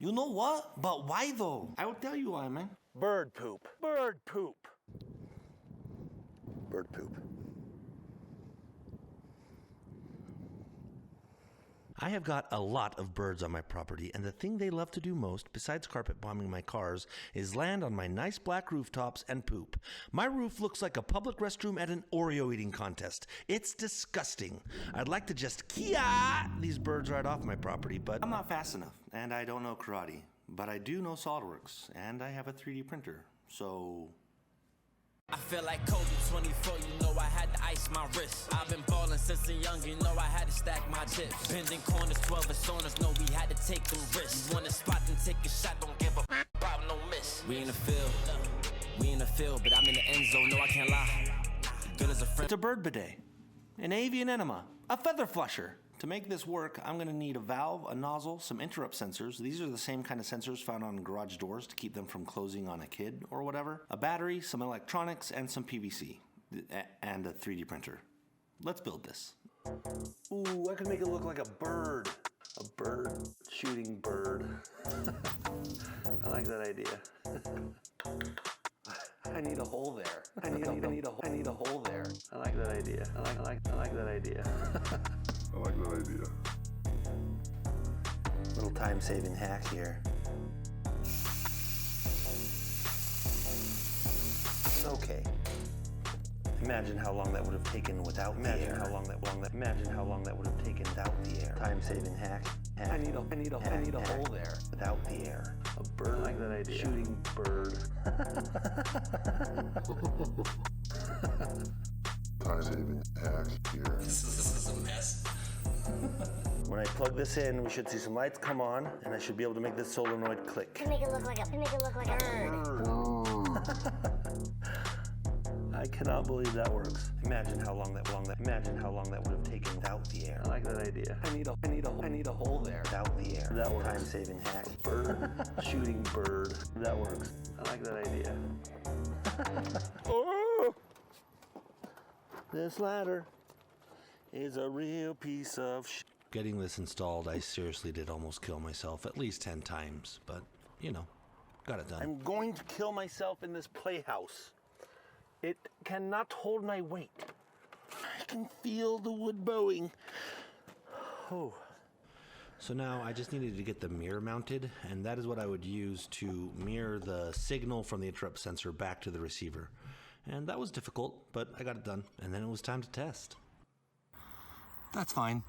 You know what? But why though? I will tell you why, man. Bird poop. Bird poop. Bird poop. I have got a lot of birds on my property, and the thing they love to do most, besides carpet bombing my cars, is land on my nice black rooftops and poop. My roof looks like a public restroom at an Oreo eating contest. It's disgusting. I'd like to just kia these birds right off my property, but I'm not fast enough, and I don't know karate. But I do know SolidWorks, and I have a 3D printer, so... I feel like Kobe 24, you know I had to ice my wrist. I've been ballin' since a young, you know I had to stack my chips. Bending corners, 12 personas, know we had to take them risks. You want a spot, then take a shot, don't give a about no miss. We in the field, but I'm in the end zone, no I can't lie. Good as a friend. It's a bird bidet, an avian enema, a feather flusher. To make this work, I'm going to need a valve, a nozzle, some interrupt sensors. These are the same kind of sensors found on garage doors to keep them from closing on a kid or whatever. A battery, some electronics, and some PVC. And a 3D printer. Let's build this. Ooh, I could make it look like a bird. A bird shooting bird. I like that idea. I need a hole there. I need a hole there. I like that idea. I like that idea. I like that idea. Little time-saving hack here. Okay. Imagine how long that would have taken without the air. Imagine how long that would have taken without the air. Time-saving hack. I need a hole there. Without the air. A bird. I like that idea. Shooting bird. Time-saving hack here. This is a mess. When I plug this in, we should see some lights come on, and I should be able to make this solenoid click. Make it look like a bird. I cannot believe that works. Imagine how long that would have taken without the air. I like that idea. I need a hole there. Without the air. That works. Time-saving hack. Bird. Shooting bird. That works. I like that idea. Oh! This ladder is a real piece of shit. Getting this installed, I seriously did almost kill myself at least 10 times, but, you know, got it done. I'm going to kill myself in this playhouse. It cannot hold my weight. I can feel the wood bowing. Oh. So now I just needed to get the mirror mounted, and that is what I would use to mirror the signal from the interrupt sensor back to the receiver. And that was difficult, but I got it done, and then it was time to test. That's fine.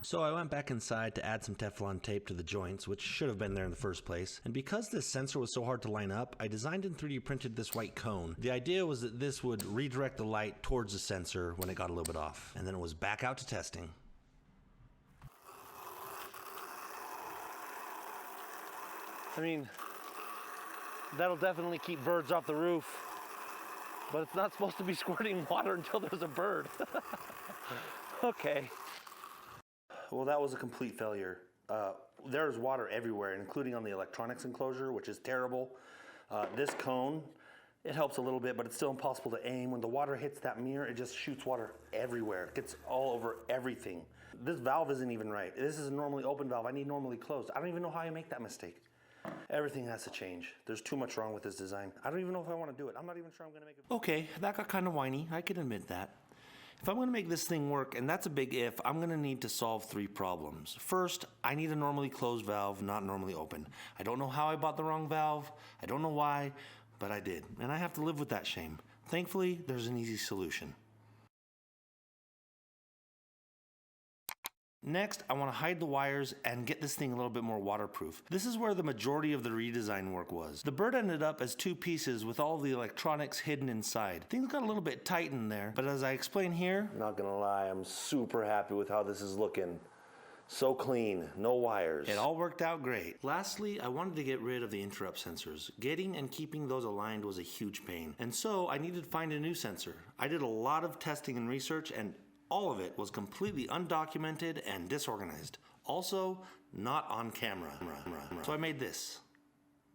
So I went back inside to add some Teflon tape to the joints, which should have been there in the first place. And because this sensor was so hard to line up, I designed and 3D printed this white cone. The idea was that this would redirect the light towards the sensor when it got a little bit off. And then it was back out to testing. I mean, that'll definitely keep birds off the roof. But it's not supposed to be squirting water until there's a bird. Okay. Well, that was a complete failure. There's water everywhere, including on the electronics enclosure, which is terrible. This cone, it helps a little bit, but it's still impossible to aim. When the water hits that mirror, it just shoots water everywhere. It gets all over everything. This valve isn't even right. This is a normally open valve. I need normally closed. I don't even know how I make that mistake. Everything has to change. There's too much wrong with this design. I don't even know if I want to do it. I'm not even sure I'm going to make it. Okay, that got kind of whiny. I can admit that. If I'm going to make this thing work, and that's a big if, I'm going to need to solve 3 problems. First, I need a normally closed valve, not normally open. I don't know how I bought the wrong valve. I don't know why, but I did. And I have to live with that shame. Thankfully, there's an easy solution. Next, I want to hide the wires and get this thing a little bit more waterproof. This is where the majority of the redesign work was. The bird ended up as 2 pieces with all the electronics hidden inside. Things got a little bit tight in there, but as I explain here, not gonna lie, I'm super happy with how this is looking. So clean, no wires. It all worked out great. Lastly, I wanted to get rid of the interrupt sensors. Getting and keeping those aligned was a huge pain, and so I needed to find a new sensor. I did a lot of testing and research, and all of it was completely undocumented and disorganized. Also, not on camera. So I made this.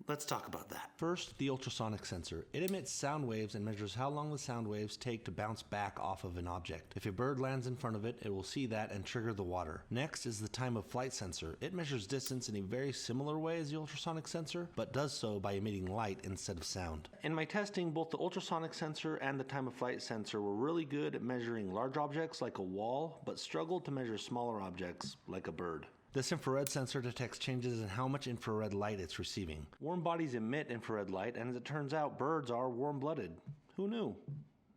Let's talk about that. First, the ultrasonic sensor. It emits sound waves and measures how long the sound waves take to bounce back off of an object. If a bird lands in front of it, it will see that and trigger the water. Next is the time of flight sensor. It measures distance in a very similar way as the ultrasonic sensor, but does so by emitting light instead of sound. In my testing, both the ultrasonic sensor and the time of flight sensor were really good at measuring large objects like a wall, but struggled to measure smaller objects like a bird. This infrared sensor detects changes in how much infrared light it's receiving. Warm bodies emit infrared light, and as it turns out, birds are warm-blooded. Who knew?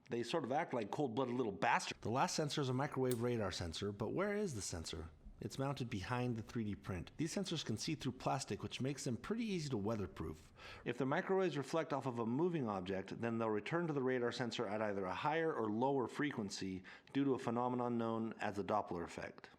They sort of act like cold-blooded little bastards. The last sensor is a microwave radar sensor, but where is the sensor? It's mounted behind the 3D print. These sensors can see through plastic, which makes them pretty easy to weatherproof. If the microwaves reflect off of a moving object, then they'll return to the radar sensor at either a higher or lower frequency due to a phenomenon known as the Doppler effect.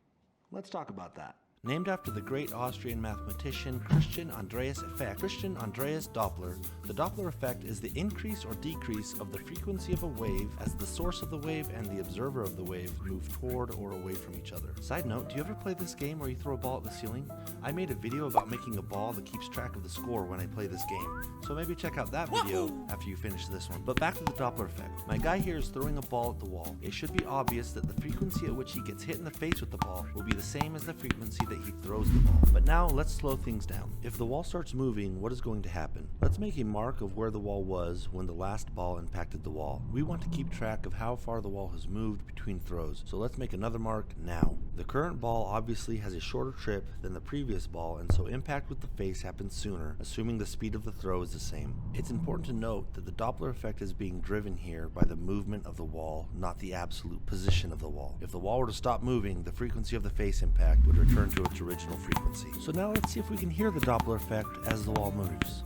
Let's talk about that. Named after the great Austrian mathematician Christian Andreas Doppler, the Doppler effect is the increase or decrease of the frequency of a wave as the source of the wave and the observer of the wave move toward or away from each other. Side note, do you ever play this game where you throw a ball at the ceiling? I made a video about making a ball that keeps track of the score when I play this game, so maybe check out that video after you finish this one. But back to the Doppler effect. My guy here is throwing a ball at the wall. It should be obvious that the frequency at which he gets hit in the face with the ball will be the same as the frequency that he throws the ball. But now let's slow things down. If the wall starts moving, what is going to happen? Let's make a mark of where the wall was when the last ball impacted the wall. We want to keep track of how far the wall has moved between throws, so let's make another mark now. The current ball obviously has a shorter trip than the previous ball, and so impact with the face happens sooner, assuming the speed of the throw is the same. It's important to note that the Doppler effect is being driven here by the movement of the wall, not the absolute position of the wall. If the wall were to stop moving, the frequency of the face impact would return to its original frequency. So now let's see if we can hear the Doppler effect as the wall moves.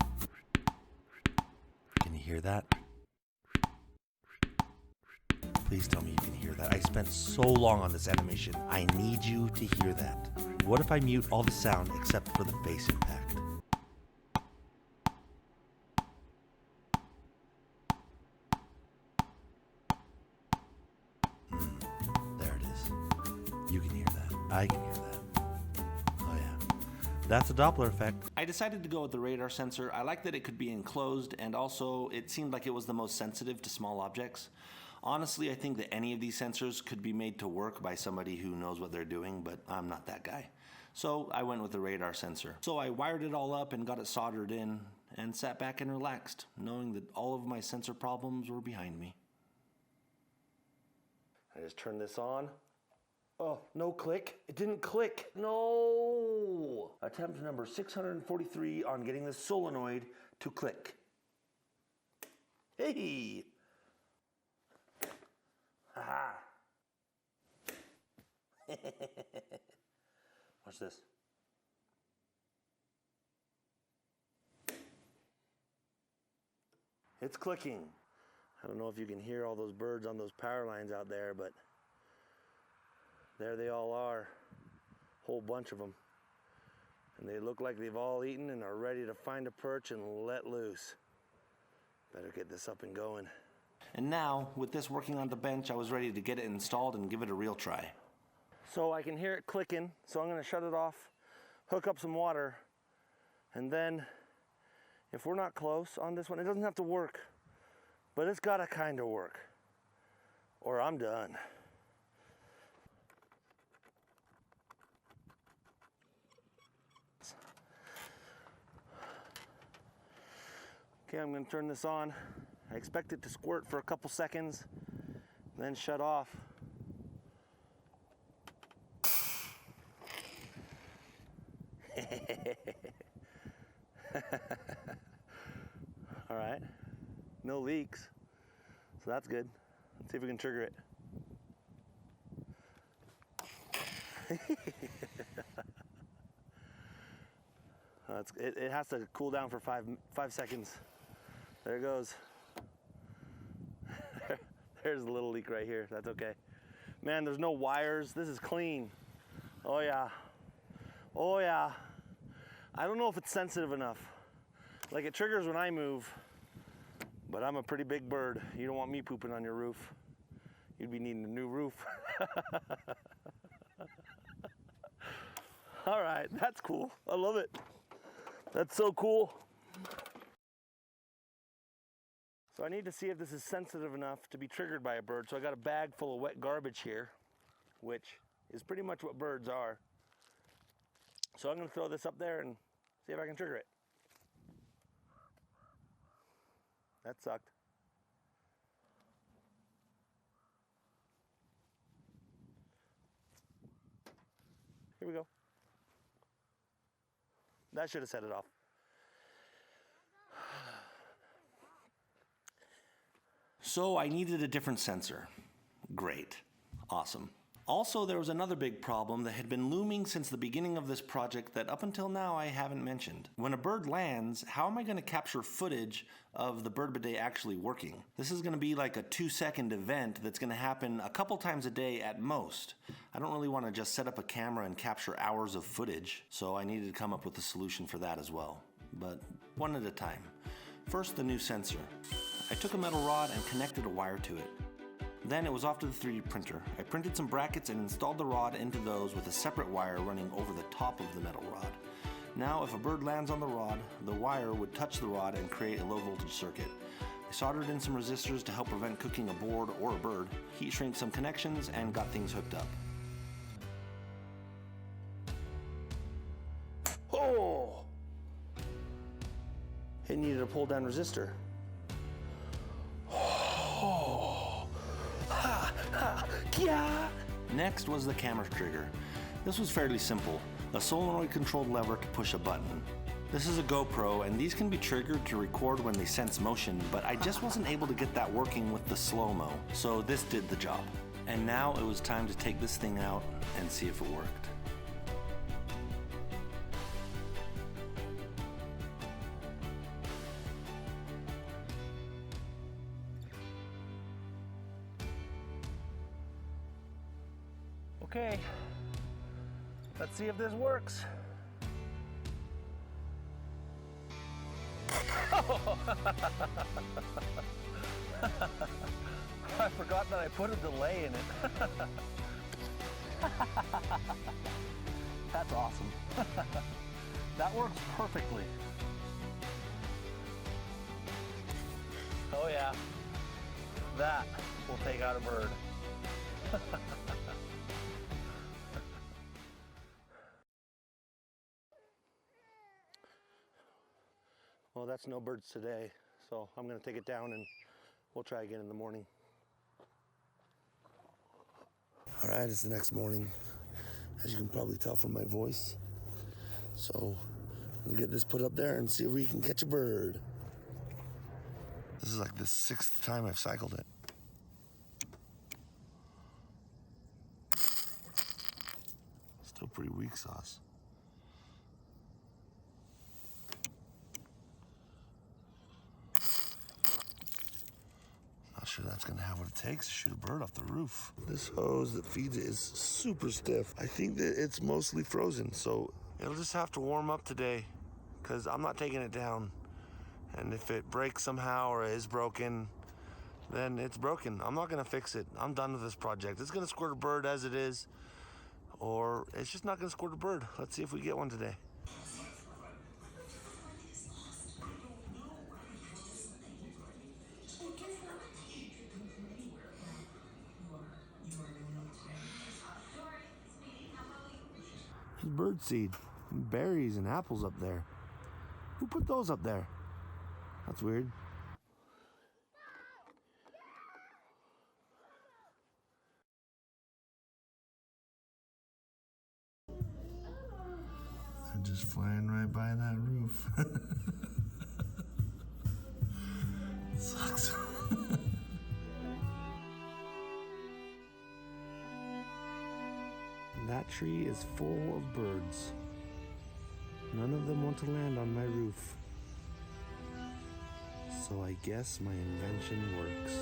Can you hear that? Please tell me you can hear that. I spent so long on this animation. I need you to hear that. What if I mute all the sound except for the face impact? There it is. You can hear that. I can hear that. That's a Doppler effect. I decided to go with the radar sensor. I like that it could be enclosed, and also it seemed like it was the most sensitive to small objects. Honestly, I think that any of these sensors could be made to work by somebody who knows what they're doing, but I'm not that guy. So I went with the radar sensor. So I wired it all up and got it soldered in and sat back and relaxed, knowing that all of my sensor problems were behind me. I just turned this on. Oh, no click. It didn't click. No! Attempt number 643 on getting the solenoid to click. Hey! Haha. Watch this. It's clicking. I don't know if you can hear all those birds on those power lines out there, but there they all are, whole bunch of them. And they look like they've all eaten and are ready to find a perch and let loose. Better get this up and going. And now, with this working on the bench, I was ready to get it installed and give it a real try. So I can hear it clicking, so I'm gonna shut it off, hook up some water, and then if we're not close on this one, it doesn't have to work, but it's gotta kinda work, or I'm done. Okay, I'm gonna turn this on. I expect it to squirt for a couple seconds, then shut off. All right, no leaks, so that's good. Let's see if we can trigger it. It has to cool down for five seconds. There it goes. There's a little leak right here. That's okay. Man, there's no wires. This is clean. Oh yeah. Oh yeah. I don't know if it's sensitive enough. Like it triggers when I move, but I'm a pretty big bird. You don't want me pooping on your roof. You'd be needing a new roof. All right, that's cool. I love it. That's so cool. So I need to see if this is sensitive enough to be triggered by a bird. So I got a bag full of wet garbage here, which is pretty much what birds are. So I'm going to throw this up there and see if I can trigger it. That sucked. Here we go. That should have set it off. So I needed a different sensor. Great. Awesome. Also, there was another big problem that had been looming since the beginning of this project that up until now I haven't mentioned. When a bird lands, how am I going to capture footage of the bird bidet actually working? This is going to be like a 2-second event that's going to happen a couple times a day at most. I don't really want to just set up a camera and capture hours of footage, so I needed to come up with a solution for that as well. But one at a time. First, the new sensor. I took a metal rod and connected a wire to it. Then it was off to the 3D printer. I printed some brackets and installed the rod into those with a separate wire running over the top of the metal rod. Now if a bird lands on the rod, the wire would touch the rod and create a low voltage circuit. I soldered in some resistors to help prevent cooking a board or a bird, heat shrink some connections, and got things hooked up. Oh! It needed a pull down resistor. Yeah. Next was the camera trigger. This was fairly simple, a solenoid controlled lever to push a button. This is a GoPro and these can be triggered to record when they sense motion, but I just wasn't able to get that working with the slow-mo, so this did the job. And now it was time to take this thing out and see if it worked. Okay, let's see if this works. I forgot that I put a delay in it. That's awesome. That works perfectly. Oh yeah, that will take out a bird. Well, that's no birds today, so I'm going to take it down and we'll try again in the morning. All right, it's the next morning, as you can probably tell from my voice. So I'm going to get this put up there and see if we can catch a bird. This is like the 6th time I've cycled it. Still pretty weak sauce. Not sure that's gonna have what it takes to shoot a bird off the roof. This hose that feeds it is super stiff. I think that it's mostly frozen, so it'll just have to warm up today because I'm not taking it down. And if it breaks somehow or is broken, then it's broken. I'm not gonna fix it. I'm done with this project. It's gonna squirt a bird as it is, or it's just not gonna squirt a bird. Let's see if we get one today. There's bird seed, and berries and apples up there. Who put those up there? That's weird. They're just flying right by that roof. Sucks. That tree is full of birds. None of them want to land on my roof. So I guess my invention works.